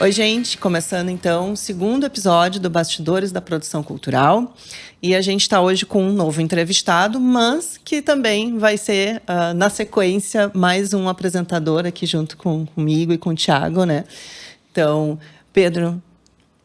Oi, gente, começando então o segundo episódio do Bastidores da Produção Cultural. E a gente está hoje com um novo entrevistado, mas que também vai ser, na sequência, mais um apresentador aqui junto comigo e com o Thiago, né? Então, Pedro,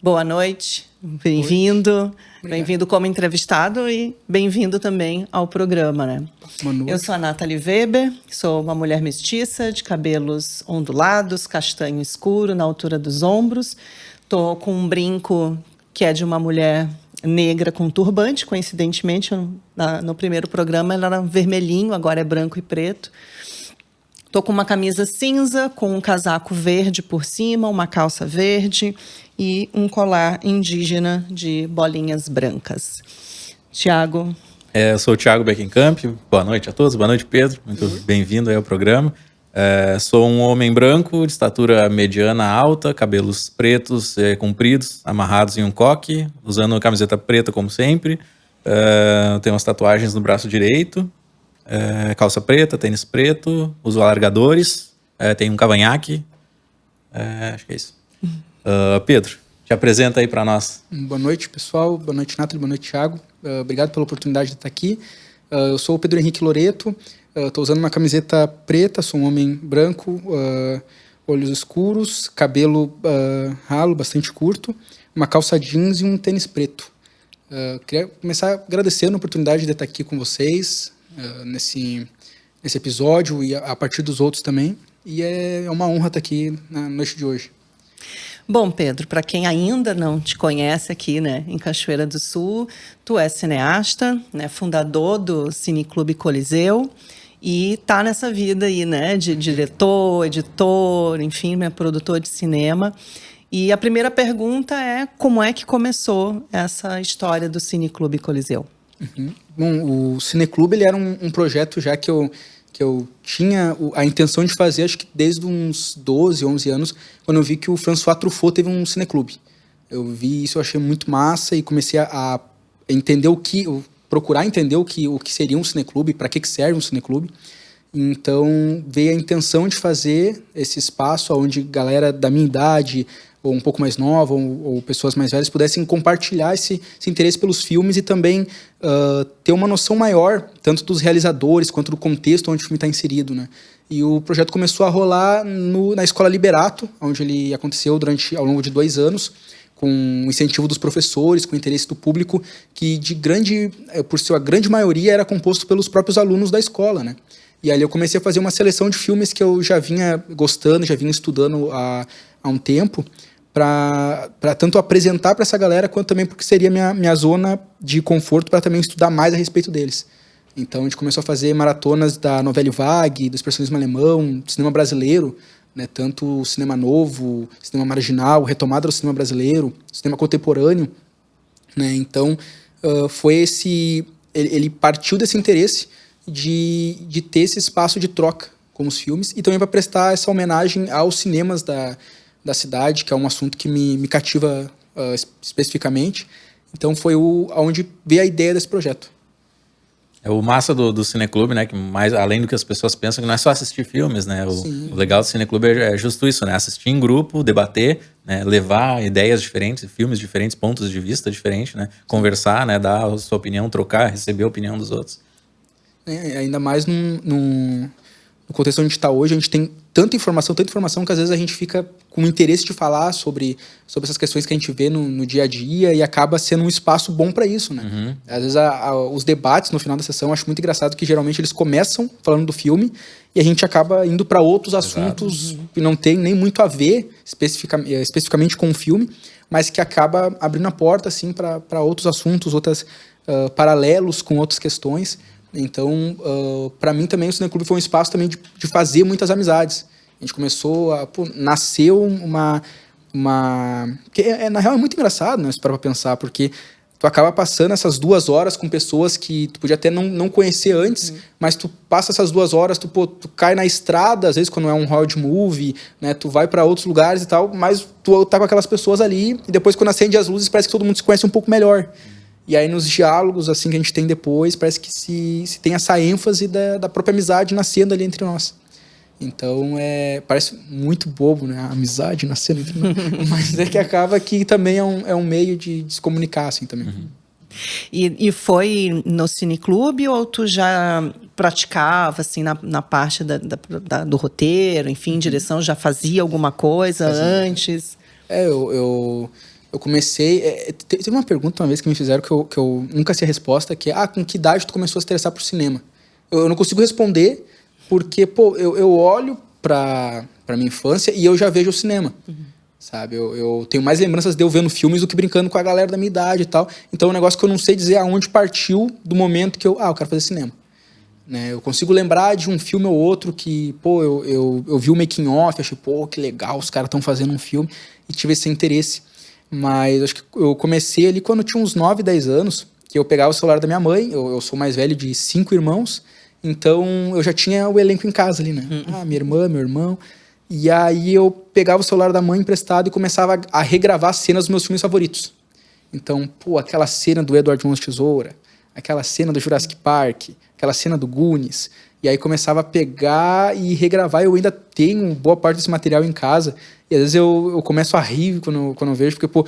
boa noite, bem-vindo. Bem-vindo como entrevistado e bem-vindo também ao programa, né? Boa noite. Eu sou a Nathalie Weber, sou uma mulher mestiça, de cabelos ondulados, castanho escuro, na altura dos ombros. Estou com um brinco que é de uma mulher negra com turbante, coincidentemente. No primeiro programa ela era vermelhinho, agora é branco e preto. Estou com uma camisa cinza, com um casaco verde por cima, uma calça verde e um colar indígena de bolinhas brancas. Tiago. Eu sou o Thiago Beckenkamp. Boa noite a todos. Boa noite, Pedro. Muito bem-vindo aí ao programa. Sou um homem branco, de estatura mediana alta, cabelos pretos compridos, amarrados em um coque, usando camiseta preta como sempre. Tenho umas tatuagens no braço direito. Calça preta, tênis preto, uso alargadores, tenho um cavanhaque. Acho que é isso. Pedro, te apresenta aí para nós. Boa noite, pessoal. Boa noite, Nathalie. Boa noite, Thiago. Obrigado pela oportunidade de estar aqui. Eu sou o Pedro Henrique Loreto. Estou usando uma camiseta preta, sou um homem branco, olhos escuros, cabelo ralo, bastante curto, uma calça jeans e um tênis preto. Queria começar agradecendo a oportunidade de estar aqui com vocês nesse episódio e a partir dos outros também. E é uma honra estar aqui na noite de hoje. Bom, Pedro, para quem ainda não te conhece aqui, né, em Cachoeira do Sul, tu é cineasta, né, fundador do Cineclube Coliseu e tá nessa vida aí, né, de diretor, editor, enfim, né, produtor de cinema. E a primeira pergunta é como é que começou essa história do Cineclube Coliseu? Uhum. Bom, o Cineclube ele era um projeto já que eu tinha a intenção de fazer, acho que desde uns 12, 11 anos, quando eu vi que o François Truffaut teve um cineclube. Eu vi isso, eu achei muito massa e comecei a entender procurar entender o que seria um cineclube, para que serve um cineclube. Então, veio a intenção de fazer esse espaço onde galera da minha idade, ou um pouco mais nova, ou pessoas mais velhas, pudessem compartilhar esse interesse pelos filmes e também ter uma noção maior, tanto dos realizadores, quanto do contexto onde o filme está inserido, né? E o projeto começou a rolar na Escola Liberato, onde ele aconteceu ao longo de 2 anos, com o incentivo dos professores, com o interesse do público, que por sua grande maioria era composto pelos próprios alunos da escola, né? E ali eu comecei a fazer uma seleção de filmes que eu já vinha gostando, já vinha estudando há um tempo, para tanto apresentar para essa galera, quanto também porque seria minha zona de conforto para também estudar mais a respeito deles. Então a gente começou a fazer maratonas da Novelle Vague, do expressionismo alemão, do cinema brasileiro, né, tanto o cinema novo, cinema marginal, retomada do cinema brasileiro, cinema contemporâneo, né? Então foi ele partiu desse interesse de ter esse espaço de troca com os filmes e também para prestar essa homenagem aos cinemas da cidade, que é um assunto que me cativa especificamente. Então foi onde veio a ideia desse projeto. O massa do Cineclube, né, que mais além do que as pessoas pensam, que não é só assistir filmes, né? O legal do Cineclube é justo isso, né? Assistir em grupo, debater, né? Levar ideias diferentes, filmes diferentes, pontos de vista diferentes, né? Conversar, né? Dar a sua opinião, trocar, receber a opinião dos outros. Ainda mais no contexto onde a gente está hoje, a gente tem tanta informação que às vezes a gente fica com interesse de falar sobre essas questões que a gente vê no dia a dia e acaba sendo um espaço bom para isso, né? Uhum. Às vezes os debates no final da sessão, eu acho muito engraçado que geralmente eles começam falando do filme e a gente acaba indo para outros assuntos que não tem nem muito a ver especificamente com o filme, mas que acaba abrindo a porta assim, para outros assuntos, outros paralelos com outras questões. Então, para mim também o Cineclube foi um espaço também de fazer muitas amizades. A gente começou nasceu uma que na real é muito engraçado, né, se parar pra pensar, porque tu acaba passando essas 2 horas com pessoas que tu podia até não conhecer antes, mas tu passa essas 2 horas, tu cai na estrada, às vezes quando é um road movie, né, tu vai para outros lugares e tal, mas tu tá com aquelas pessoas ali e depois quando acende as luzes parece que todo mundo se conhece um pouco melhor. E aí nos diálogos assim que a gente tem depois, parece que se tem essa ênfase da própria amizade nascendo ali entre nós. Então, parece muito bobo, né? A amizade nascendo entre nós. Mas é que acaba que também é um meio de se comunicar, assim, também. E foi no cineclube ou tu já praticava, assim, na parte do roteiro, enfim, direção, já fazia alguma coisa antes? Eu comecei... Teve uma pergunta uma vez que me fizeram que eu nunca sei a resposta, que é, com que idade tu começou a se interessar por cinema? Eu não consigo responder, porque, pô, eu olho pra minha infância e eu já vejo o cinema. Sabe? Eu tenho mais lembranças de eu vendo filmes do que brincando com a galera da minha idade e tal. Então é um negócio que eu não sei dizer aonde partiu do momento que eu quero fazer cinema. Né? Eu consigo lembrar de um filme ou outro que, pô, eu vi o making off, achei, pô, que legal, os caras estão fazendo um filme, e tive esse interesse. Mas acho que eu comecei ali quando eu tinha uns 9, 10 anos, que eu pegava o celular da minha mãe, eu sou mais velho de 5 irmãos, então eu já tinha o elenco em casa ali, né? Minha irmã, meu irmão. E aí eu pegava o celular da mãe emprestado e começava a regravar cenas dos meus filmes favoritos. Então, pô, aquela cena do Edward Mãos de Tesoura, aquela cena do Jurassic Park, aquela cena do Goonies. E aí começava a pegar e regravar. Eu ainda tenho boa parte desse material em casa. E às vezes eu começo a rir quando eu vejo, porque, pô,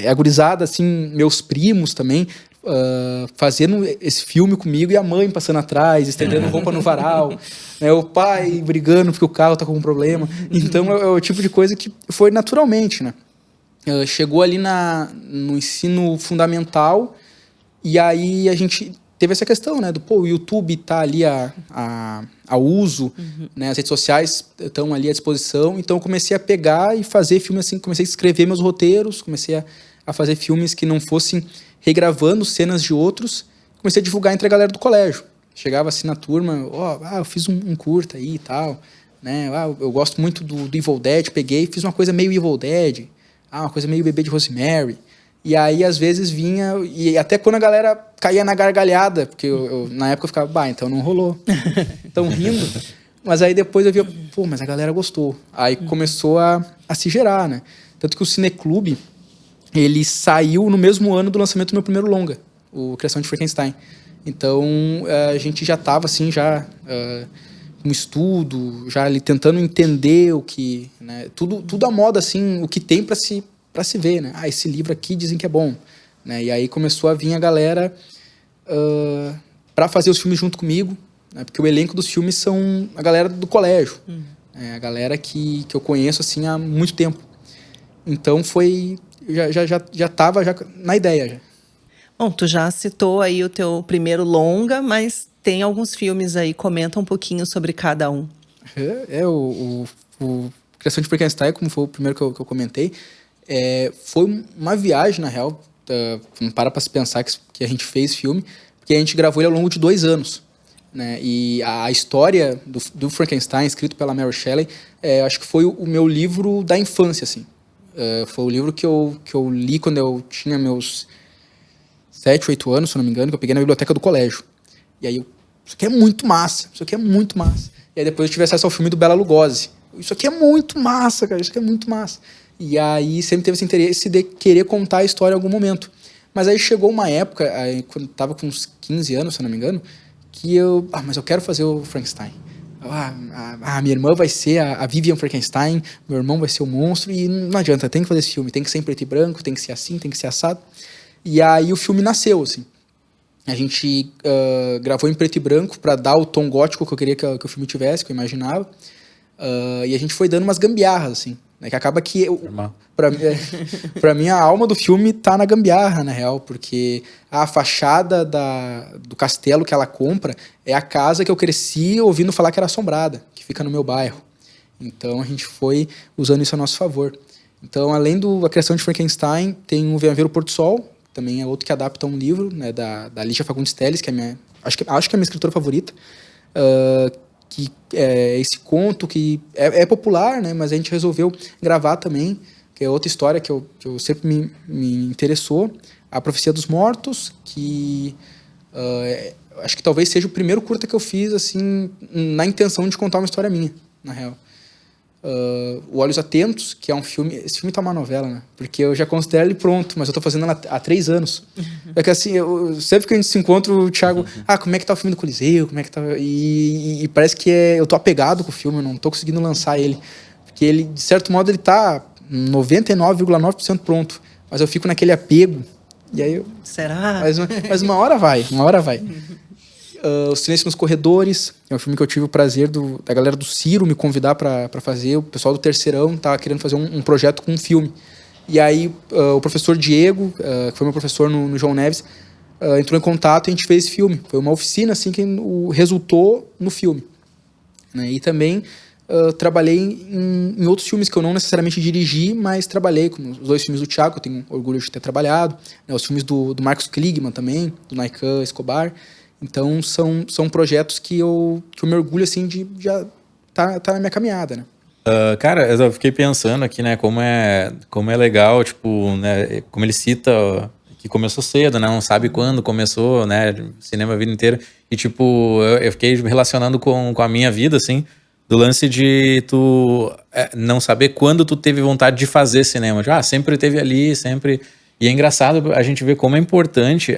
a gurizada, assim, meus primos também, fazendo esse filme comigo e a mãe passando atrás, estendendo roupa no varal, né, o pai brigando porque o carro tá com um problema. Então é o tipo de coisa que foi naturalmente, né? Chegou ali no ensino fundamental e aí a gente teve essa questão, né, o YouTube tá ali a uso, né, as redes sociais estão ali à disposição, então eu comecei a pegar e fazer filme assim, comecei a escrever meus roteiros, comecei a fazer filmes que não fossem regravando cenas de outros, comecei a divulgar entre a galera do colégio. Chegava assim na turma, eu fiz um curta aí e tal, né, eu gosto muito do Evil Dead, peguei e fiz uma coisa meio Evil Dead, uma coisa meio Bebê de Rosemary. E aí, às vezes, vinha... E até quando a galera caía na gargalhada, porque na época eu ficava, então não rolou. Estão rindo. Mas aí depois eu via, pô, mas a galera gostou. Aí começou a se gerar, né? Tanto que o Cineclube, ele saiu no mesmo ano do lançamento do meu primeiro longa, o Criação de Frankenstein. Então, a gente já estava, assim, com estudo, já ali tentando entender o que... Né? Tudo à moda, assim, o que tem para se ver, né? Esse livro aqui dizem que é bom, né? E aí começou a vir a galera para fazer os filmes junto comigo, né? Porque o elenco dos filmes são a galera do colégio, né? A galera que eu conheço assim há muito tempo. Então já tava na ideia já. Bom, tu já citou aí o teu primeiro longa, mas tem alguns filmes aí, comenta um pouquinho sobre cada um. O Criação de Frankenstein, como foi o primeiro que eu comentei, foi uma viagem, na real. Não para se pensar que a gente fez filme, porque a gente gravou ele ao longo de 2 anos. Né? E a história do Frankenstein, escrito pela Mary Shelley, acho que foi o meu livro da infância. Assim. Foi o livro que eu li quando eu tinha meus 7, 8 anos, se não me engano, que eu peguei na biblioteca do colégio. E aí, isso aqui é muito massa, isso aqui é muito massa. E aí depois eu tive acesso ao filme do Bela Lugosi. Isso aqui é muito massa, cara, isso aqui é muito massa. E aí sempre teve esse interesse de querer contar a história em algum momento. Mas aí chegou uma época, quando eu tava com uns 15 anos, se eu não me engano, que mas eu quero fazer o Frankenstein. Minha irmã vai ser a Vivian Frankenstein, meu irmão vai ser o monstro, e não adianta, tem que fazer esse filme, tem que ser em preto e branco, tem que ser assim, tem que ser assado. E aí o filme nasceu, assim. A gente gravou em preto e branco para dar o tom gótico que eu queria que o filme tivesse, que eu imaginava. E a gente foi dando umas gambiarras, assim. Né, que acaba que, pra mim, a alma do filme tá na gambiarra, na real, porque a fachada do castelo que ela compra é a casa que eu cresci ouvindo falar que era assombrada, que fica no meu bairro. Então a gente foi usando isso a nosso favor. Então, além da criação de Frankenstein, tem o Venha Ver o Pôr do Sol, que também é outro que adapta um livro, né, da Lígia Fagundes Telles, que é acho que é a minha escritora favorita, que é esse conto que é popular, né, mas a gente resolveu gravar também, que é outra história que eu sempre me interessou, A Profecia dos Mortos, que acho que talvez seja o primeiro curta que eu fiz assim na intenção de contar uma história minha, na real. o Olhos Atentos, que é um filme... Esse filme tá uma novela, né? Porque eu já considero ele pronto, mas eu tô fazendo ela há 3 anos. É que assim, sempre que a gente se encontra, o Thiago... como é que tá o filme do Coliseu? Como é que tá... E parece que eu tô apegado com o filme, eu não tô conseguindo lançar ele. Porque ele, de certo modo, ele tá 99,9% pronto. Mas eu fico naquele apego. E aí Será? Mas uma hora vai, O Silêncio nos Corredores, é um filme que eu tive o prazer da galera do Ciro me convidar para fazer. O pessoal do Terceirão tava querendo fazer um projeto com um filme. E aí o professor Diego, que foi meu professor no João Neves, entrou em contato e a gente fez esse filme. Foi uma oficina assim que resultou no filme. Né? E também trabalhei em outros filmes que eu não necessariamente dirigi, mas trabalhei, como os 2 filmes do Thiago, que eu tenho orgulho de ter trabalhado, né? Os filmes do Marcos Kligman também, do Naikan Escobar. Então, são projetos que eu me orgulho, assim, de já tá na minha caminhada, né? Cara, eu fiquei pensando aqui, né, como é legal, tipo, né, como ele cita que começou cedo, né, não sabe quando começou, né, cinema a vida inteira, e tipo, eu fiquei relacionando com a minha vida, assim, do lance de tu não saber quando tu teve vontade de fazer cinema, tipo, sempre teve ali, sempre, e é engraçado a gente ver como é importante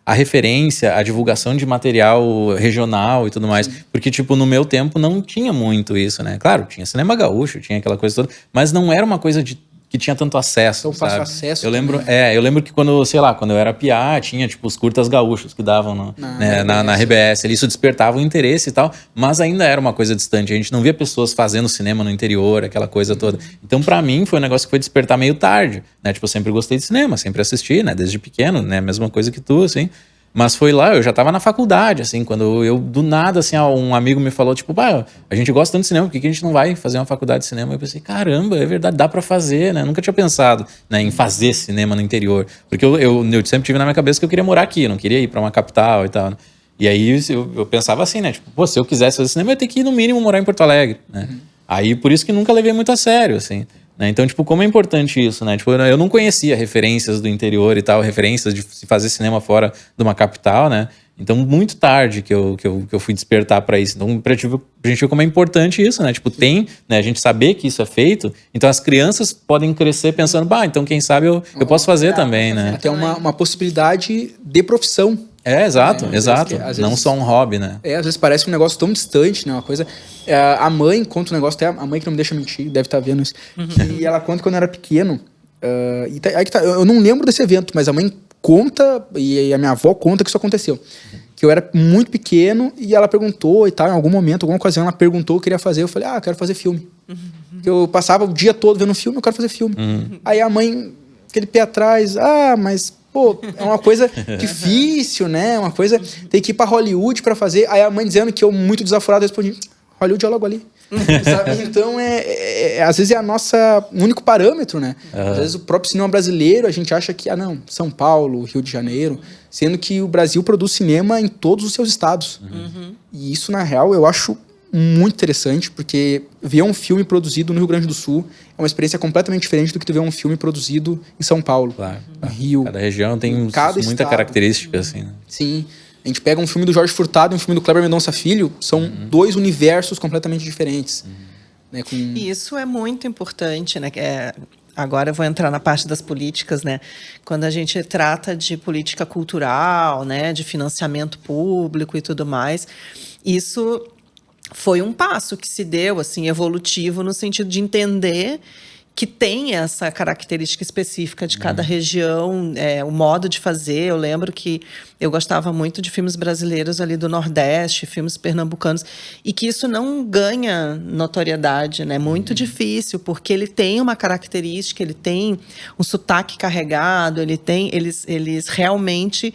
a referência, a divulgação de material regional e tudo mais. Sim. Porque, tipo, no meu tempo não tinha muito isso, né? Claro, tinha cinema gaúcho, tinha aquela coisa toda, mas não era uma coisa que tinha tanto acesso, tão fácil acesso. Eu lembro que quando eu era piá, tinha, tipo, os curtas gaúchos que davam na RBS. Isso despertava o interesse e tal, mas ainda era uma coisa distante. A gente não via pessoas fazendo cinema no interior, aquela coisa toda. Então, pra mim, foi um negócio que foi despertar meio tarde, né? Tipo, eu sempre gostei de cinema, sempre assisti, né? Desde pequeno, né? Mesma coisa que tu, assim. Mas foi lá, eu já tava na faculdade, assim, quando eu, do nada, assim, um amigo me falou, tipo, a gente gosta tanto de cinema, por que a gente não vai fazer uma faculdade de cinema? Eu pensei, caramba, é verdade, dá pra fazer, né? Eu nunca tinha pensado, né, em fazer cinema no interior. Porque eu sempre tive na minha cabeça que eu queria morar aqui, eu não queria ir pra uma capital e tal, né? E aí eu pensava assim, né, tipo, se eu quisesse fazer cinema, eu ia ter que ir, no mínimo, morar em Porto Alegre, né? Aí, por isso que nunca levei muito a sério, assim. Né? Então, tipo, como é importante isso, né? Tipo, eu não conhecia referências do interior e tal, referências de se fazer cinema fora de uma capital, né? Então, muito tarde que eu fui despertar pra isso. Então, pra gente ver como é importante isso, né? Tipo, né, a gente saber que isso é feito, então as crianças podem crescer pensando, então quem sabe eu posso fazer também, né? Até uma possibilidade de profissão. Exato. Às não vezes, só um hobby, né? Às vezes parece um negócio tão distante, né? Uma coisa... a mãe conta um negócio, até a mãe que não me deixa mentir, deve estar vendo isso. E ela conta que quando eu era pequeno, eu não lembro desse evento, mas a mãe conta, e a minha avó conta que isso aconteceu. Que eu era muito pequeno e ela perguntou e tal, em algum momento, alguma ocasião, ela perguntou o que eu queria fazer. Eu falei, eu quero fazer filme. Eu passava o dia todo vendo filme, eu quero fazer filme. Aí a mãe, aquele pé atrás, mas... é uma coisa difícil, né? Uma coisa... Tem que ir pra Hollywood pra fazer. Aí a mãe dizendo que eu, muito desaforado, respondi... Hollywood é logo ali. Sabe? Então, às vezes é o único parâmetro, né? Às vezes o próprio cinema brasileiro, a gente acha que... São Paulo, Rio de Janeiro... Sendo que o Brasil produz cinema em todos os seus estados. E isso, na real, eu acho muito interessante, porque ver um filme produzido no Rio Grande do Sul é uma experiência completamente diferente do que tu ver um filme produzido em São Paulo, no Rio. Cada região tem muita característica, assim, né? Sim. A gente pega um filme do Jorge Furtado e um filme do Kleber Mendonça Filho, são 2 universos completamente diferentes. Né, E isso é muito importante, né? Agora eu vou entrar na parte das políticas, né? Quando a gente trata de política cultural, né? De financiamento público e tudo mais, isso foi um passo que se deu, assim, evolutivo, no sentido de entender que tem essa característica específica de cada região, o modo de fazer. Eu lembro que eu gostava muito de filmes brasileiros ali do Nordeste, filmes pernambucanos, e que isso não ganha notoriedade, né? Muito difícil, porque ele tem uma característica, ele tem um sotaque carregado, eles realmente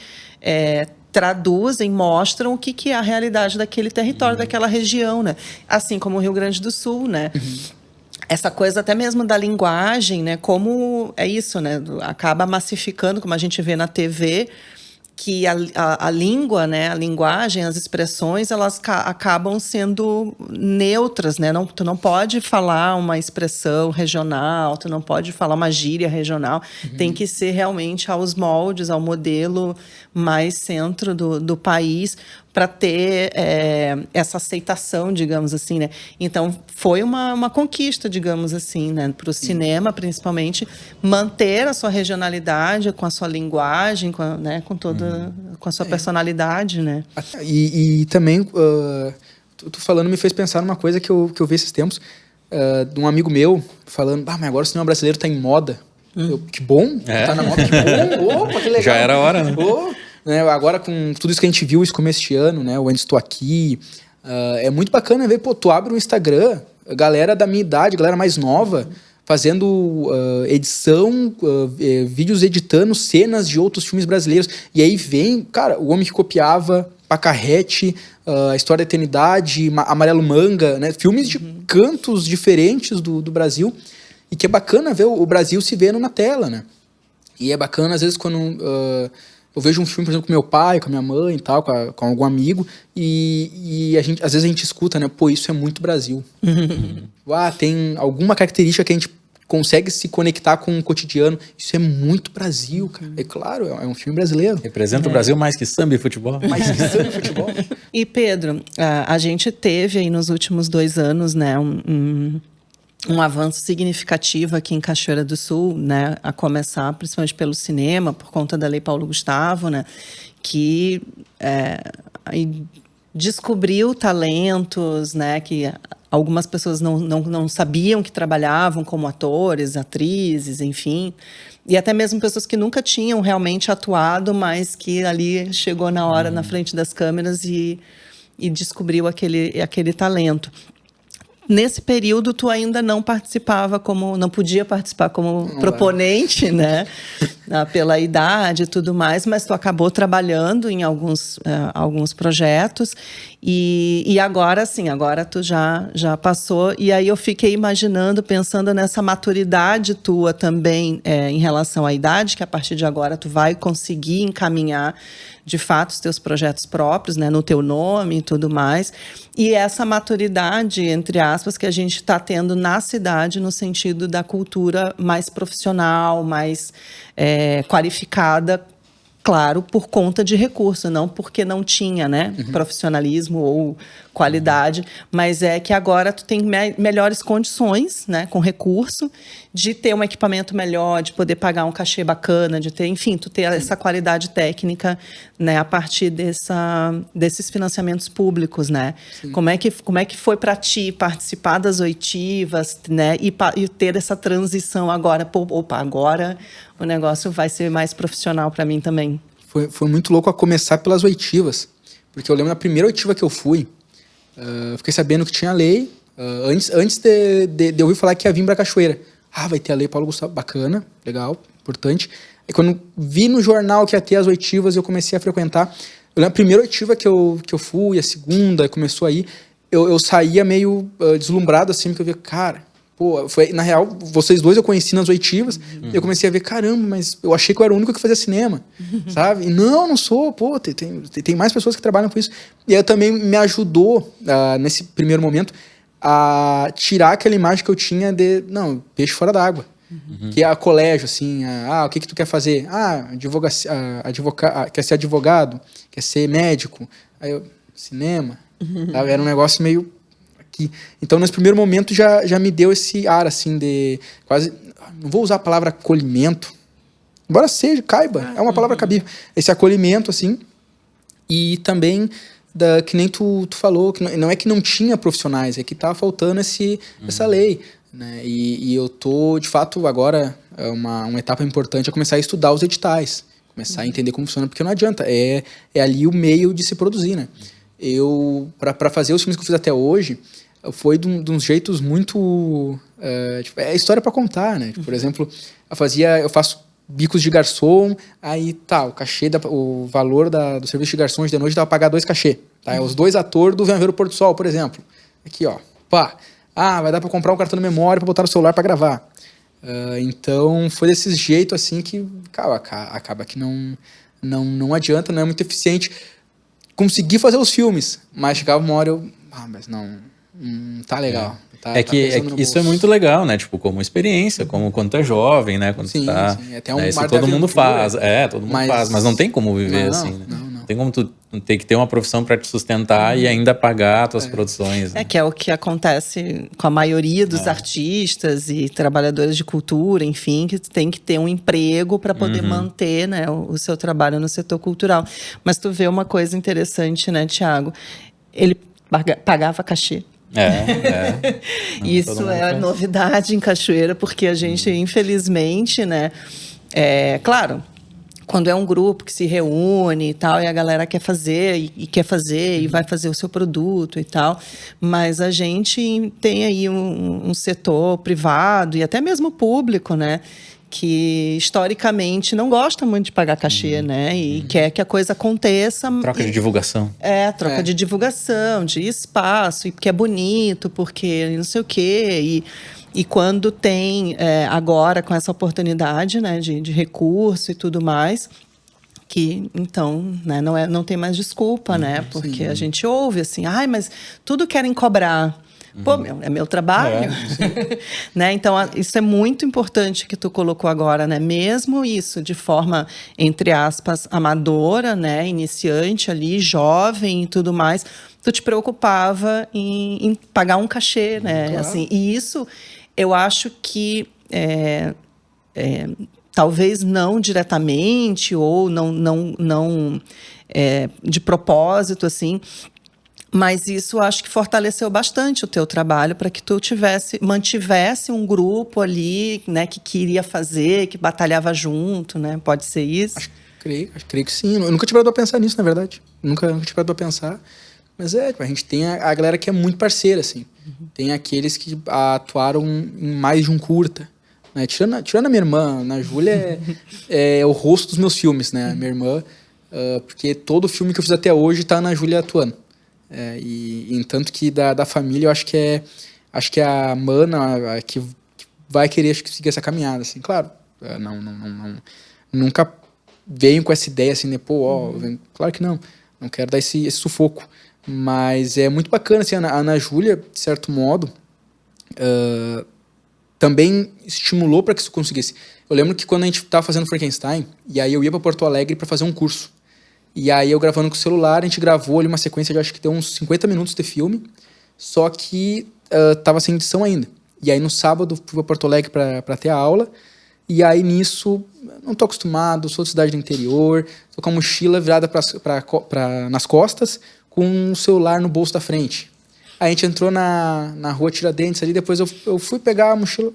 traduzem, mostram o que é a realidade daquele território, daquela região, né? Assim como o Rio Grande do Sul, né? Essa coisa até mesmo da linguagem, né? Como é isso, né? Acaba massificando, como a gente vê na TV, que a língua, né? A linguagem, as expressões, elas acabam sendo neutras, né? Tu não pode falar uma expressão regional, tu não pode falar uma gíria regional. Tem que ser realmente aos moldes, ao modelo mais centro do país, para ter essa aceitação, digamos assim, né? Então, foi uma conquista, digamos assim, né? Para o cinema, principalmente, manter a sua regionalidade, com a sua linguagem, com toda com a sua personalidade, né? E também, tu falando me fez pensar numa coisa que eu vi esses tempos, de um amigo meu falando, mas agora o cinema brasileiro tá em moda. Que bom, tá na moda, que bom, opa, que legal. Já era a hora, né? Né, agora com tudo isso que a gente viu esse começo de ano, né, o Ainda Estou Aqui, é muito bacana ver, tu abre um Instagram, a galera da minha idade, galera mais nova, fazendo edição, vídeos editando cenas de outros filmes brasileiros, e aí vem, cara, O Homem que Copiava, Pacarrete, A História da Eternidade, Amarelo Manga, né, filmes de cantos diferentes do Brasil, e que é bacana ver o Brasil se vendo na tela, né, e é bacana às vezes quando eu vejo um filme, por exemplo, com meu pai, com a minha mãe e tal, com algum amigo, e às vezes a gente escuta, né? Pô, isso é muito Brasil. Tem alguma característica que a gente consegue se conectar com o cotidiano. Isso é muito Brasil, cara. É claro, é um filme brasileiro. Representa o Brasil mais que samba e futebol. Mais que samba e futebol. E, Pedro, a gente teve aí nos últimos 2 anos, né, um avanço significativo aqui em Cachoeira do Sul, né, a começar principalmente pelo cinema, por conta da Lei Paulo Gustavo, né, que descobriu talentos, né, que algumas pessoas não sabiam que trabalhavam como atores, atrizes, enfim, e até mesmo pessoas que nunca tinham realmente atuado, mas que ali chegou na hora na frente das câmeras e descobriu aquele talento. Nesse período, tu ainda não podia participar como proponente, né? Pela idade e tudo mais, mas tu acabou trabalhando em alguns projetos e agora sim, agora tu já passou. E aí eu fiquei imaginando, pensando nessa maturidade tua também em relação à idade, que a partir de agora tu vai conseguir encaminhar de fato os teus projetos próprios, né, no teu nome e tudo mais, e essa maturidade, entre aspas, que a gente está tendo na cidade no sentido da cultura mais profissional, mais qualificada, claro, por conta de recurso, não porque não tinha, né, profissionalismo ou qualidade, mas é que agora tu tem melhores condições, né, com recurso, de ter um equipamento melhor, de poder pagar um cachê bacana, de ter, enfim, tu ter essa qualidade técnica, né, a partir desses financiamentos públicos, né? Como é que foi para ti participar das oitivas, né, e ter essa transição agora, agora o negócio vai ser mais profissional para mim também. Foi muito louco a começar pelas oitivas, porque eu lembro da primeira oitiva que eu fui, fiquei sabendo que tinha lei, antes de eu ouvir falar que ia vir pra Cachoeira. Vai ter a Lei Paulo Gustavo, bacana, legal, importante. Aí quando vi no jornal que ia ter as oitivas, eu comecei a frequentar. Eu lembro a primeira oitiva que eu fui, a segunda, começou aí, eu saía meio deslumbrado assim, porque eu via, cara, pô, na real, vocês dois eu conheci nas oitivas, eu comecei a ver, caramba, mas eu achei que eu era o único que fazia cinema, sabe? E não sou, pô, tem mais pessoas que trabalham com isso. E aí também me ajudou, nesse primeiro momento, a tirar aquela imagem que eu tinha de, peixe fora d'água. Que é colégio, assim, o que tu quer fazer? Quer ser advogado? Quer ser médico? Aí eu, cinema? Era um negócio meio... Então, nesse primeiro momento, já me deu esse ar, assim, de quase... Não vou usar a palavra acolhimento, embora caiba, é uma palavra cabível. Esse acolhimento, assim, e também, que nem tu falou, que não é que não tinha profissionais, é que tava faltando essa lei, né? E eu tô, de fato, agora, uma etapa importante é começar a estudar os editais, começar a entender como funciona, porque não adianta, é ali o meio de se produzir, né? Para fazer os filmes que eu fiz até hoje, foi de uns jeitos muito... é história para contar, né? Por exemplo, eu faço bicos de garçom, aí o cachê, o valor do serviço de garçom de noite dá para pagar 2 cachê. Tá? Os 2 atores do Venha Ver o Pôr do Sol, por exemplo. Aqui, ó. Vai dar para comprar um cartão de memória para botar no celular para gravar. Então, foi desse jeito assim que acaba que não adianta, não é muito eficiente conseguir fazer os filmes, mas chegava uma hora mas não tá legal. Isso é muito legal, né? Tipo, como experiência, quando tu é jovem, né? Quando tu tá... Sim. Até um isso todo mundo faz. Todo mundo faz, mas não tem como viver assim, né? Não. tem como tu ter que ter uma profissão para te sustentar e ainda pagar as tuas produções. Né? Que é o que acontece com a maioria dos artistas e trabalhadores de cultura, enfim, que tem que ter um emprego para poder manter, né, o seu trabalho no setor cultural. Mas tu vê uma coisa interessante, né, Tiago? Ele pagava cachê. Isso é a novidade em Cachoeira, porque a gente, infelizmente, né, claro, quando é um grupo que se reúne e tal, e a galera quer fazer, e vai fazer o seu produto e tal, mas a gente tem aí um setor privado e até mesmo público, né, que historicamente não gosta muito de pagar cachê, né, e quer que a coisa aconteça. Troca de divulgação. Troca de divulgação, de espaço, e porque é bonito, porque não sei o quê, e quando tem, agora, com essa oportunidade, né, de recurso e tudo mais, que, então, né, não tem mais desculpa, né? Porque a gente ouve assim, mas tudo querem cobrar. Pô, é meu trabalho. Né? Então, isso é muito importante que tu colocou agora, né? Mesmo isso, de forma, entre aspas, amadora, né? Iniciante ali, jovem e tudo mais, tu te preocupava em pagar um cachê, né? Claro. Assim, e isso, eu acho que talvez não diretamente ou não de propósito, assim, mas isso acho que fortaleceu bastante o teu trabalho para que tu mantivesse um grupo ali, né, que queria fazer, que batalhava junto, né? Pode ser isso? Creio que sim. Eu nunca tinha parado pra pensar nisso, na verdade. Nunca tinha parado pra pensar. Mas a gente tem a galera que é muito parceira, assim. Tem aqueles que atuaram em mais de um curta. Né? Tirando a minha irmã, a Júlia é o rosto dos meus filmes, né? A minha irmã, porque todo filme que eu fiz até hoje tá na Júlia atuando. E tanto que da família, eu acho que a Mana que vai querer, acho que, seguir essa caminhada, assim. Claro, nunca venho com essa ideia, assim, né? Claro que não. Não quero dar esse sufoco. Mas é muito bacana, assim, a Ana Júlia, de certo modo, também estimulou para que isso conseguisse. Eu lembro que quando a gente estava fazendo Frankenstein, e aí eu ia para Porto Alegre para fazer um curso. E aí eu gravando com o celular, a gente gravou ali uma sequência de acho que deu uns 50 minutos de filme, só que tava sem edição ainda. E aí no sábado fui para Porto Alegre para ter a aula, e aí nisso, não tô acostumado, sou de cidade do interior, tô com a mochila virada nas costas, com o celular no bolso da frente. Aí a gente entrou na rua Tiradentes ali, depois eu fui pegar a mochila,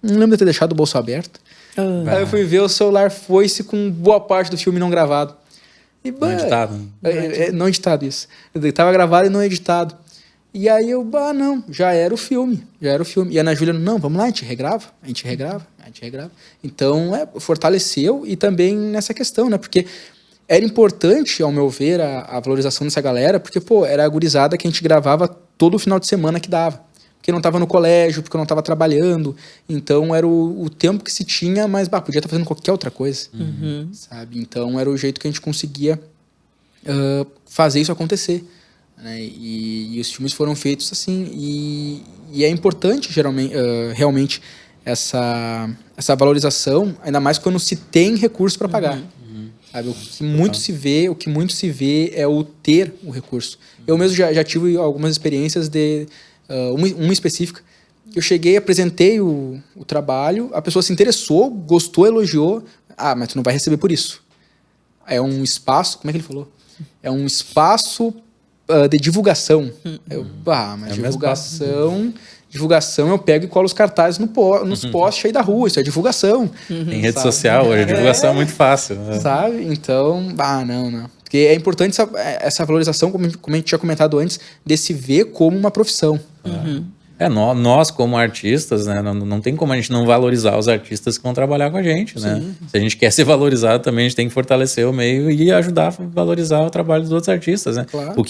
não lembro de ter deixado o bolso aberto. Aí eu fui ver, o celular foi-se com boa parte do filme não gravado. E, não editado. Não editado, isso. Tava gravado e não editado. E aí não, já era o filme. E a Ana Júlia, não, vamos lá, a gente regrava. Então, fortaleceu, e também nessa questão, né? Porque era importante, ao meu ver, a valorização dessa galera, porque, era a gurizada que a gente gravava todo final de semana que dava. Porque não estava no colégio, porque eu não estava trabalhando. Então, era o tempo que se tinha, mas podia estar fazendo qualquer outra coisa. Sabe? Então, era o jeito que a gente conseguia fazer isso acontecer. Né? E os filmes foram feitos assim. E é importante, realmente, essa valorização, ainda mais quando se tem recurso para pagar. Sabe? O que muito se vê é o ter o recurso. Eu mesmo já tive algumas experiências de... uma específica. Eu cheguei, apresentei o trabalho, a pessoa se interessou, gostou, elogiou. Mas tu não vai receber por isso. É um espaço... Como é que ele falou? É um espaço de divulgação. Mas divulgação eu pego e colo os cartazes nos postes aí da rua. Isso é divulgação. Em rede social hoje, a divulgação é muito fácil. Né? Sabe? Então, não. Porque é importante essa valorização, como a gente tinha comentado antes, de se ver como uma profissão. Nós, como artistas, né, não tem como a gente não valorizar os artistas que vão trabalhar com a gente, né? Se a gente quer ser valorizado também, a gente tem que fortalecer o meio e ajudar a valorizar o trabalho dos outros artistas, né? Claro. O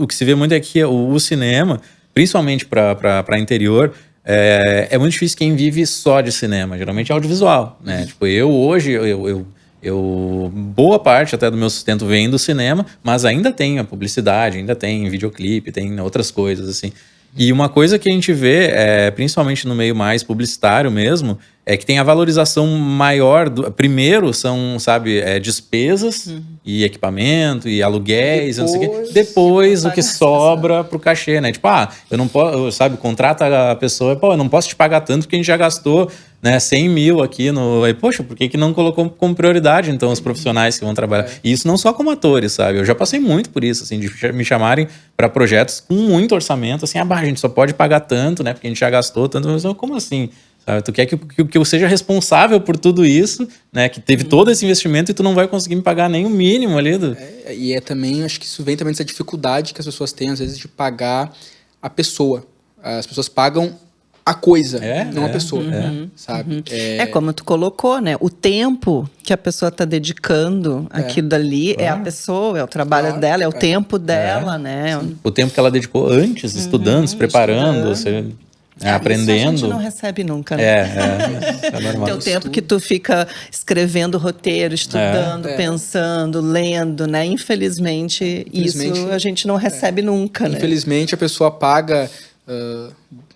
que se vê muito aqui é o cinema, principalmente para interior, é muito difícil quem vive só de cinema, geralmente é audiovisual, né? Tipo, boa parte até do meu sustento vem do cinema, mas ainda tem a publicidade, ainda tem videoclipe, tem outras coisas, assim. E uma coisa que a gente vê, principalmente no meio mais publicitário mesmo, é que tem a valorização maior. Primeiro são, sabe, despesas e equipamento e aluguéis, não sei o quê. Depois o que sobra pro cachê, né? Tipo, eu não posso, sabe, contrata a pessoa, pô, eu não posso te pagar tanto porque a gente já gastou, né, 100 mil aqui no... Aí, poxa, por que não colocou como prioridade, então, os profissionais que vão trabalhar? E isso não só como atores, sabe? Eu já passei muito por isso, assim, de me chamarem para projetos com muito orçamento, assim, a gente só pode pagar tanto, né, porque a gente já gastou tanto. Mas como assim? Sabe? Tu quer que eu seja responsável por tudo isso, né, que teve todo esse investimento e tu não vai conseguir me pagar nem o mínimo ali do... E também, acho que isso vem também dessa dificuldade que as pessoas têm, às vezes, de pagar a pessoa. As pessoas pagam a coisa, não a pessoa, sabe? É como tu colocou, né? O tempo que a pessoa está dedicando aquilo dali é a pessoa, é o trabalho dela, é o tempo dela, né? O tempo que ela dedicou antes, estudando, se preparando, aprendendo. Isso a gente não recebe nunca, né? É normal. Tem o tempo que tu fica escrevendo roteiro, estudando, pensando, lendo, né? Infelizmente, isso a gente não recebe nunca, né? Infelizmente, a pessoa paga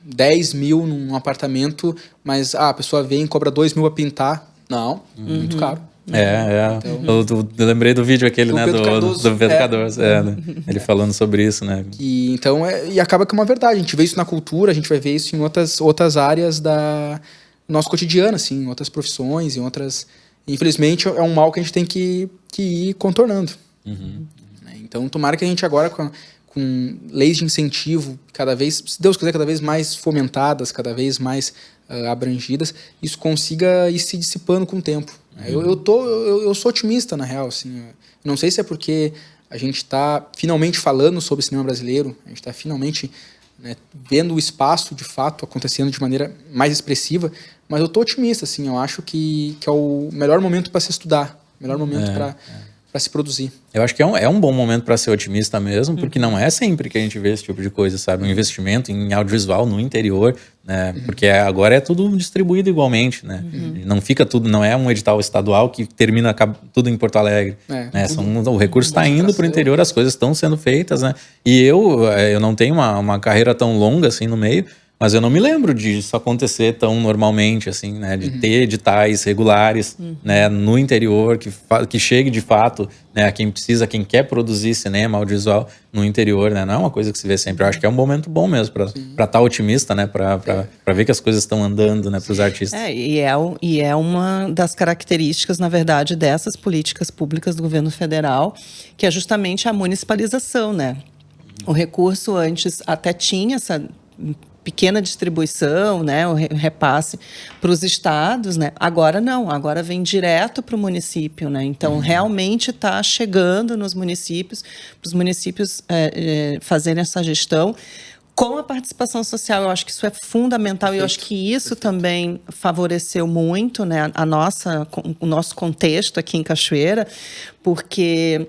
10 mil num apartamento, mas a pessoa vem e cobra 2 mil pra pintar. Não, muito caro. Então, eu lembrei do vídeo aquele, né, do Pedro Cardoso, né? Ele falando sobre isso, né? Então, e acaba que é uma verdade. A gente vê isso na cultura, a gente vai ver isso em outras áreas do nosso cotidiano, assim, em outras profissões, em outras... Infelizmente, é um mal que a gente tem que ir contornando. Então, tomara que a gente agora, com leis de incentivo cada vez, se Deus quiser, cada vez mais fomentadas, cada vez mais abrangidas, isso consiga ir se dissipando com o tempo. Eu sou otimista, na real. Assim, não sei se é porque a gente está finalmente falando sobre o cinema brasileiro, a gente está finalmente, né, vendo o espaço, de fato, acontecendo de maneira mais expressiva, mas eu estou otimista. Assim, eu acho que é o melhor momento para se estudar, o melhor momento para se produzir. Eu acho que é um bom momento para ser otimista mesmo, porque não é sempre que a gente vê esse tipo de coisa, sabe? Um investimento em audiovisual no interior, né? Porque agora é tudo distribuído igualmente, né? Não fica tudo, não é um edital estadual que termina tudo em Porto Alegre, né? O recurso está indo para o interior, as coisas estão sendo feitas, né? E eu não tenho uma carreira tão longa assim no meio, mas eu não me lembro disso acontecer tão normalmente, assim, né? De ter editais regulares, né? No interior, que chegue de fato, né? A quem precisa, quem quer produzir cinema, audiovisual no interior, né? Não é uma coisa que se vê sempre. Eu acho que é um momento bom mesmo para estar otimista, né? Para ver que as coisas estão andando, né? Para os artistas. E é uma das características, na verdade, dessas políticas públicas do governo federal, que é justamente a municipalização, né? O recurso antes até tinha essa pequena distribuição, né, o repasse para os estados, né? Agora não, agora vem direto para o município, né? Então realmente está chegando nos municípios, para os municípios fazerem essa gestão com a participação social. Eu acho que isso é fundamental. E eu acho que isso também favoreceu muito, né, o nosso contexto aqui em Cachoeira, porque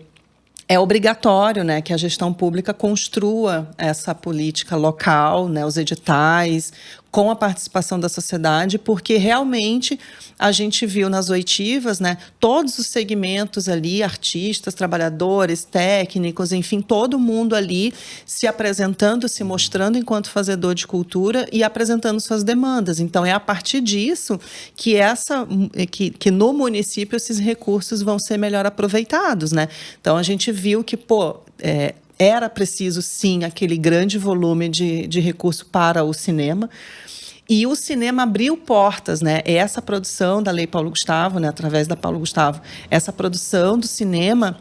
é obrigatório, né, que a gestão pública construa essa política local, né, os editais, com a participação da sociedade, porque realmente a gente viu nas oitivas, né, todos os segmentos ali, artistas, trabalhadores, técnicos, enfim, todo mundo ali se apresentando, se mostrando enquanto fazedor de cultura e apresentando suas demandas. Então, é a partir disso que no município esses recursos vão ser melhor aproveitados, né? Então, a gente viu que, era preciso, sim, aquele grande volume de recurso para o cinema. E o cinema abriu portas, né? Essa produção da Lei Paulo Gustavo, né? Através da Paulo Gustavo, essa produção do cinema,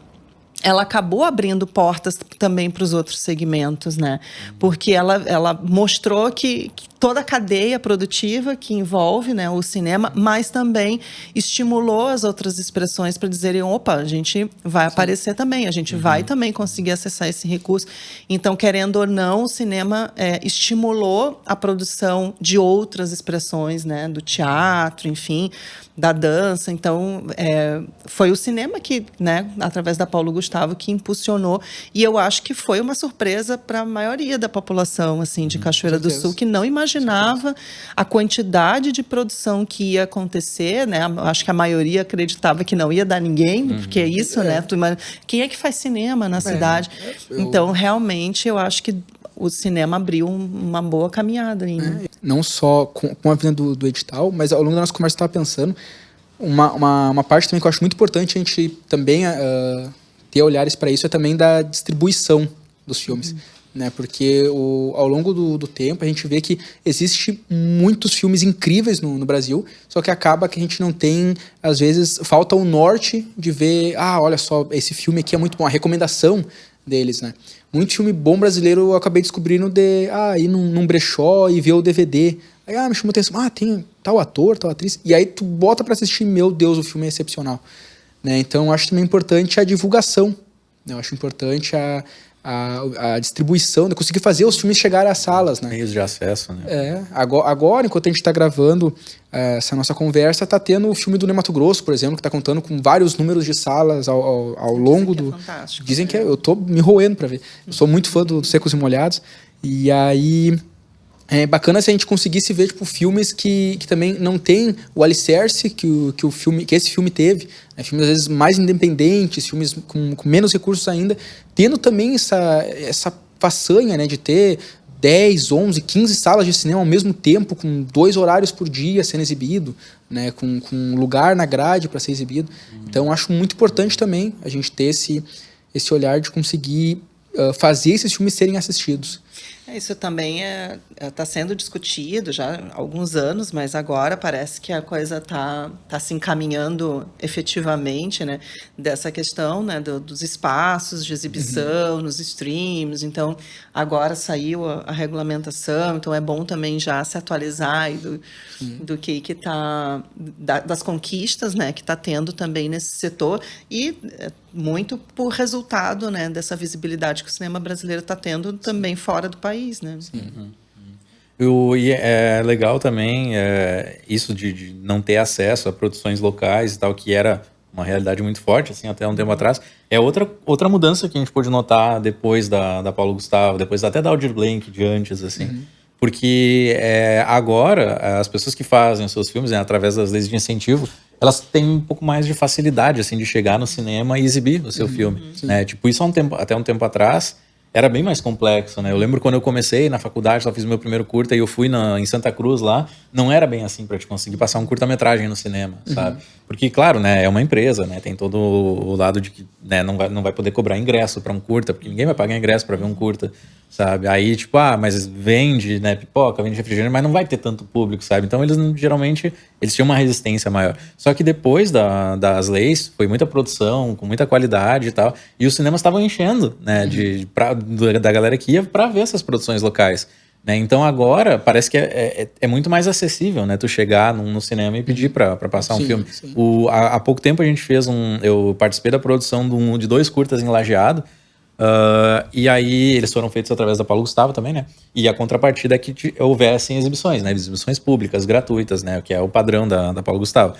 ela acabou abrindo portas também para os outros segmentos, né? Porque ela mostrou que toda a cadeia produtiva que envolve, né, o cinema, mas também estimulou as outras expressões para dizerem, opa, a gente vai aparecer também, a gente vai também conseguir acessar esse recurso. Então, querendo ou não, o cinema estimulou a produção de outras expressões, né, do teatro, enfim, da dança. Então, foi o cinema que, né, através da Paulo Gustavo, que impulsionou. E eu acho que foi uma surpresa para a maioria da população, assim, de Cachoeira do Sul, que não imaginava a quantidade de produção que ia acontecer, né? Acho que a maioria acreditava que não ia dar ninguém, porque é isso, né? Quem é que faz cinema na cidade? Então, realmente, eu acho que o cinema abriu uma boa caminhada ainda. Não só com a vinda do edital, mas ao longo da nossa conversa eu estava pensando, uma parte também que eu acho muito importante a gente também ter olhares para isso é também da distribuição dos filmes. Né? Porque ao longo do tempo a gente vê que existe muitos filmes incríveis no Brasil, só que acaba que a gente não tem, às vezes, falta o norte de ver, olha só, esse filme aqui é muito bom, a recomendação deles, né? Muito filme bom brasileiro eu acabei descobrindo de ir num brechó e ver o DVD. Aí, me chamou atenção, tem tal ator, tal atriz, e aí tu bota pra assistir, meu Deus, o filme é excepcional. Né? Então eu acho também importante a divulgação, né? Eu acho importante a distribuição, de conseguir fazer os filmes chegarem às salas, né? Meios de acesso, né? Agora, enquanto a gente está gravando essa nossa conversa, tá tendo o filme do Ney Matogrosso, por exemplo, que está contando com vários números de salas ao longo do... Dizem que eu tô me roendo para ver. Eu sou muito fã do Secos e Molhados, e aí... É bacana se a gente conseguisse ver filmes que também não tem o alicerce que esse filme teve, né? Filmes às vezes mais independentes, filmes com menos recursos ainda, tendo também essa façanha, né, de ter 10, 11, 15 salas de cinema ao mesmo tempo, com 2 horários por dia sendo exibido, né, com lugar na grade para ser exibido. Então acho muito importante também a gente ter esse olhar de conseguir fazer esses filmes serem assistidos. Isso também está sendo discutido já há alguns anos, mas agora parece que a coisa está se encaminhando efetivamente, né, dessa questão, né, dos espaços de exibição nos streams. Então, agora saiu a regulamentação, então é bom também já se atualizar do que está, das conquistas, né, que está tendo também nesse setor, e muito por resultado, né, dessa visibilidade que o cinema brasileiro está tendo também fora do país, né? Sim. E é legal também isso de não ter acesso a produções locais e tal, que era uma realidade muito forte, assim, até um tempo atrás. É outra mudança que a gente pôde notar depois da Paulo Gustavo, depois até da Aldir Blanc, de antes, assim. Porque agora, as pessoas que fazem os seus filmes, né, através das leis de incentivo, elas têm um pouco mais de facilidade, assim, de chegar no cinema e exibir o seu filme. Né? Tipo, isso até um tempo atrás era bem mais complexo, né? Eu lembro quando eu comecei na faculdade, só fiz meu primeiro curta e eu fui em Santa Cruz lá, não era bem assim para te conseguir passar um curta-metragem no cinema, sabe? Porque, claro, né, é uma empresa, né? Tem todo o lado de que, né, não vai poder cobrar ingresso para um curta, porque ninguém vai pagar ingresso para ver um curta, sabe? Aí, tipo, mas vende, né, pipoca, vende refrigerante, mas não vai ter tanto público, sabe? Então, geralmente, eles tinham uma resistência maior. Só que depois das leis, foi muita produção, com muita qualidade e tal, e os cinemas estavam enchendo, né, da galera que ia para ver essas produções locais. Né? Então agora parece que é muito mais acessível, né? Tu chegar no cinema e pedir para passar um filme. Sim. Há pouco tempo a gente eu participei da produção de 2 curtas em Lajeado, e aí eles foram feitos através da Paulo Gustavo também, né? E a contrapartida é que houvessem exibições, né? Exibições públicas, gratuitas, né? Que é o padrão da Paulo Gustavo.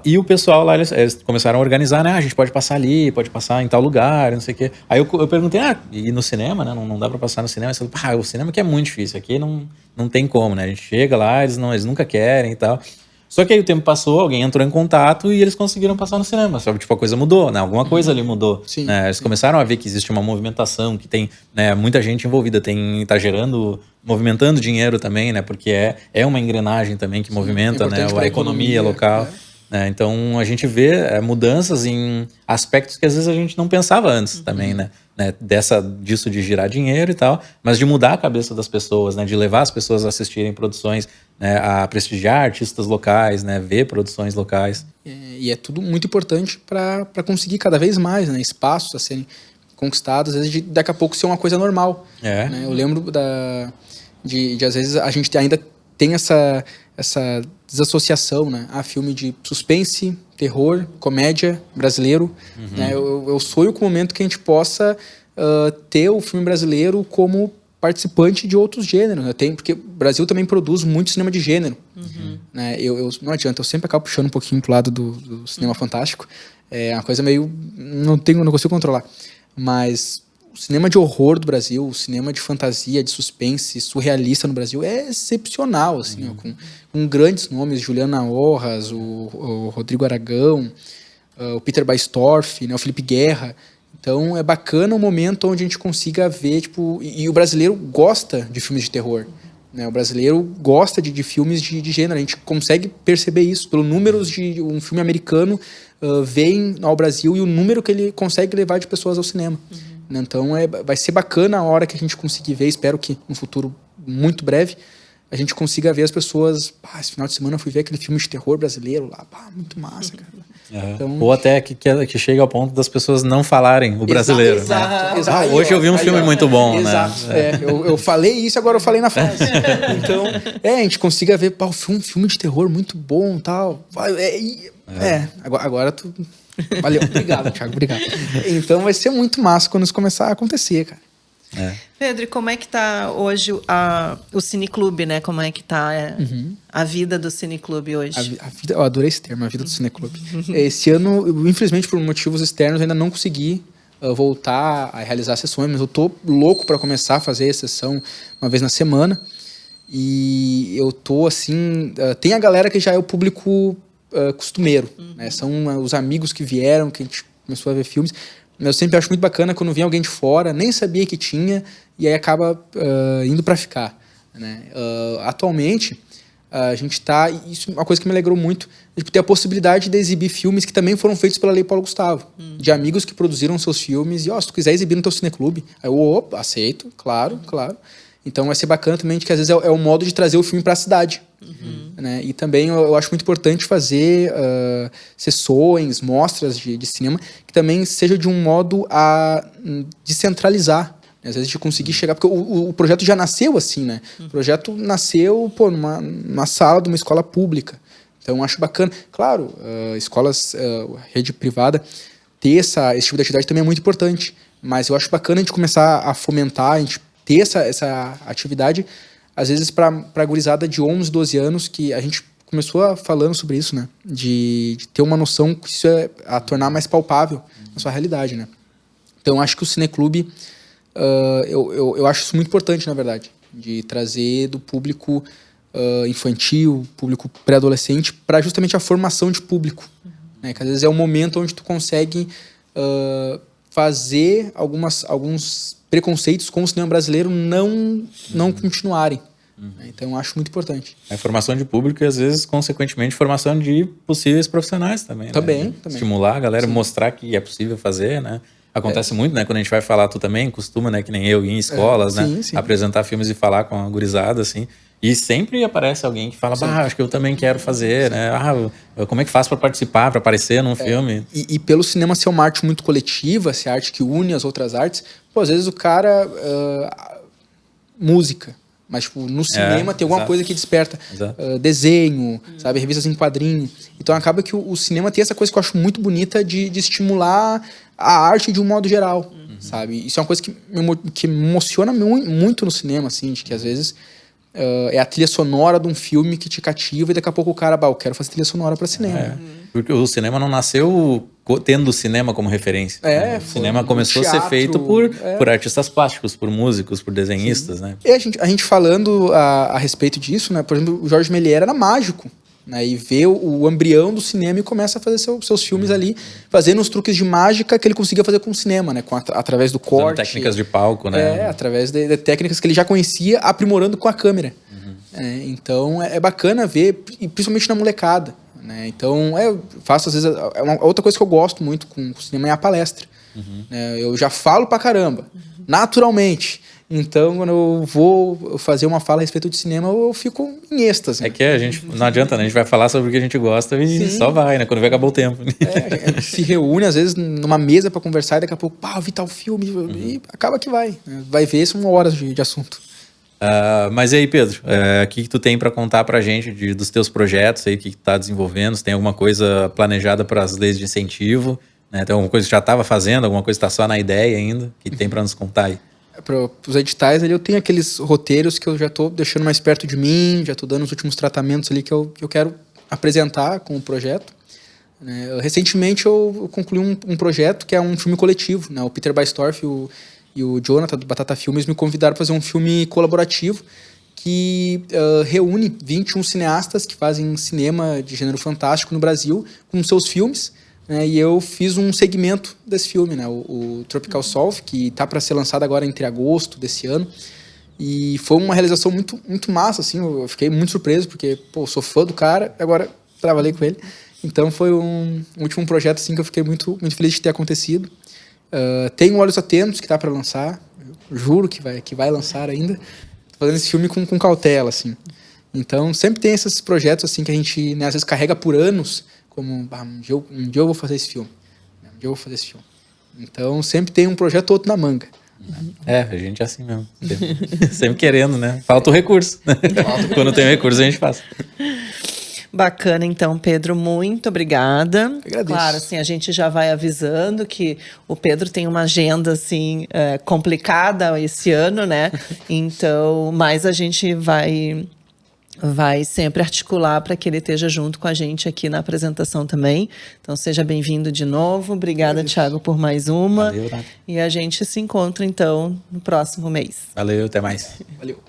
E o pessoal lá, eles começaram a organizar, né? A gente pode passar ali, pode passar em tal lugar, não sei o quê. Aí eu perguntei, e no cinema, né? Não dá pra passar no cinema? Eles falaram, o cinema aqui é muito difícil, aqui não tem como, né? A gente chega lá, eles nunca querem e tal. Só que aí o tempo passou, alguém entrou em contato e eles conseguiram passar no cinema. Sabe? Tipo, a coisa mudou, né? Alguma coisa ali mudou. Sim, né? Eles começaram a ver que existe uma movimentação, que tem, né, muita gente envolvida, tá movimentando dinheiro também, né? Porque é uma engrenagem também que movimenta, né, a economia local. Né? Então a gente vê mudanças em aspectos que às vezes a gente não pensava antes também, né? Disso de girar dinheiro e tal, mas de mudar a cabeça das pessoas, né? De levar as pessoas a assistirem produções, né? A prestigiar artistas locais, né? Ver produções locais. E é tudo muito importante para conseguir cada vez mais, né? Espaços a serem conquistados, às vezes daqui a pouco ser uma coisa normal. Né? Eu lembro de às vezes a gente ainda tem essa desassociação, né? Filme de suspense, terror, comédia brasileiro. Né? Eu sonho com o momento que a gente possa ter o filme brasileiro como participante de outros gêneros. Né? Porque o Brasil também produz muito cinema de gênero. Né? Não adianta, eu sempre acabo puxando um pouquinho pro lado do cinema fantástico. É uma coisa meio... Não consigo controlar. Mas... O cinema de horror do Brasil, o cinema de fantasia, de suspense, surrealista no Brasil é excepcional, assim, ó, com grandes nomes, Juliana Orras, o Rodrigo Aragão, o Peter Baistorff, né, o Felipe Guerra. Então é bacana o momento onde a gente consiga ver, tipo... E o brasileiro gosta de filmes de terror, né? O brasileiro gosta de filmes de gênero. A gente consegue perceber isso pelo números de um filme americano vem ao Brasil e o número que ele consegue levar de pessoas ao cinema. Então vai ser bacana a hora que a gente conseguir ver, espero que no futuro muito breve, a gente consiga ver as pessoas... esse final de semana eu fui ver aquele filme de terror brasileiro lá. Muito massa, cara. Então, ou até que chega ao ponto das pessoas não falarem o brasileiro. Exato. Hoje eu vi um filme muito bom, exato, né? Eu falei isso, agora eu falei na frase. Então, a gente consiga ver, um filme de terror muito bom, tal. Agora tu... Valeu, obrigado, Thiago, obrigado. Então vai ser muito massa quando isso começar a acontecer, cara. Pedro, e como é que tá hoje o Cineclube, né? Como é que tá a vida do Cineclube hoje? A vida, eu adorei esse termo, a vida do Cineclube. Esse ano, infelizmente, por motivos externos, ainda não consegui voltar a realizar sessões, mas eu tô louco para começar a fazer a sessão uma vez na semana. E eu tô assim... tem a galera que já é o público costumeiro, né? São os amigos que vieram, que a gente começou a ver filmes. Eu sempre acho muito bacana quando vem alguém de fora, nem sabia que tinha, e aí acaba indo para ficar, né? Atualmente, a gente tá... Isso é uma coisa que me alegrou muito, de ter a possibilidade de exibir filmes que também foram feitos pela Lei Paulo Gustavo. De amigos que produziram seus filmes, e se tu quiser exibir no teu cineclube, aí eu aceito, claro. Então vai ser bacana também, que às vezes é o modo de trazer o filme para a cidade. Né? E também eu acho muito importante fazer sessões, mostras de cinema, que também seja de um modo a descentralizar. Às vezes de conseguir chegar... Porque o projeto já nasceu assim, né? O projeto nasceu numa sala de uma escola pública. Então eu acho bacana. Claro, escolas, rede privada, ter esse tipo de atividade também é muito importante. Mas eu acho bacana a gente começar a fomentar, a gente ter essa atividade, às vezes para a gurizada de 11, 12 anos, que a gente começou falando sobre isso, né? De ter uma noção que isso é a tornar mais palpável a sua realidade, né? Então, acho que o Cineclube, eu acho isso muito importante, na verdade, de trazer do público infantil, público pré-adolescente, para justamente a formação de público, né? Que às vezes é o momento onde tu consegue fazer alguns preconceitos com o cinema brasileiro não continuarem. Então, eu acho muito importante. É formação de público e, às vezes, consequentemente, formação de possíveis profissionais também. Também. Estimular a galera, mostrar que é possível fazer, né? Acontece muito, né? Quando a gente vai falar, tu também costuma, né? Que nem eu, ir em escolas, né? Sim. Apresentar filmes e falar com a gurizada, assim. E sempre aparece alguém que fala, acho que eu também quero fazer, né? Como é que faz para participar, para aparecer num filme? E pelo cinema ser uma arte muito coletiva, ser arte que une as outras artes, às vezes o cara... música. Mas, tipo, no cinema tem alguma coisa que desperta. Desenho, sabe? Revistas em quadrinho. Então, acaba que o cinema tem essa coisa que eu acho muito bonita de estimular a arte de um modo geral, sabe? Isso é uma coisa que me emociona muito no cinema, assim, de que, às vezes, é a trilha sonora de um filme que te cativa e daqui a pouco o cara, eu quero fazer trilha sonora para cinema. Porque o cinema não nasceu tendo o cinema como referência. O cinema começou a ser feito por artistas plásticos, por músicos, por desenhistas, né? E a gente falando a respeito disso, né? Por exemplo, o Jorge Méliès era mágico, né? E vê o embrião do cinema e começa a fazer seus filmes ali, fazendo os truques de mágica que ele conseguia fazer com o cinema, né? Através do corte. Técnicas de palco, né? Através de técnicas que ele já conhecia, aprimorando com a câmera. Então, é bacana ver, e principalmente na molecada. Né? Então, eu faço às vezes... outra coisa que eu gosto muito com o cinema é a palestra. Eu já falo pra caramba, naturalmente. Então, quando eu vou fazer uma fala a respeito de cinema, eu fico em êxtase. É que a gente... Não adianta, né? A gente vai falar sobre o que a gente gosta e só vai, né? Quando vai, acabou o tempo. A gente se reúne, às vezes, numa mesa pra conversar e daqui a pouco, eu vi tal filme. E acaba que vai. Vai ver, são horas de assunto. Mas e aí, Pedro, o que tu tem para contar pra gente dos teus projetos aí, o que tu tá desenvolvendo? Se tem alguma coisa planejada para as leis de incentivo, né? Tem alguma coisa que já estava fazendo, alguma coisa que tá só na ideia ainda, que tem para nos contar aí? Para os editais ali eu tenho aqueles roteiros que eu já tô deixando mais perto de mim, já tô dando os últimos tratamentos ali que eu quero apresentar com o projeto. Recentemente eu concluí um projeto que é um filme coletivo, né? O Peter Baistorff e o Jonathan, do Batata Filmes, me convidaram para fazer um filme colaborativo que reúne 21 cineastas que fazem cinema de gênero fantástico no Brasil com seus filmes, né, e eu fiz um segmento desse filme, né, o Tropical Solve, que tá para ser lançado agora entre agosto desse ano. E foi uma realização muito, muito massa, assim, eu fiquei muito surpreso, porque, pô, sou fã do cara, agora trabalhei com ele. Então foi um último projeto, assim, que eu fiquei muito, muito feliz de ter acontecido. Tem o Olhos Atentos, que tá para lançar, eu juro que vai lançar ainda. Tô fazendo esse filme com cautela, assim. Então sempre tem esses projetos, assim, que a gente, né, às vezes carrega por anos, como, um dia eu vou fazer esse filme, né, um dia eu vou fazer esse filme. Então sempre tem um projeto ou outro na manga. A gente é assim mesmo. Sempre querendo, né? Falta o recurso. Quando tem recurso, a gente faz. Bacana, então, Pedro, muito obrigada. Agradeço. Claro, assim, a gente já vai avisando que o Pedro tem uma agenda, assim, complicada esse ano, né? Então, mas a gente vai sempre articular para que ele esteja junto com a gente aqui na apresentação também. Então, seja bem-vindo de novo. Obrigada, Thiago, por mais uma. Valeu, Nath. E a gente se encontra, então, no próximo mês. Valeu, até mais. Valeu.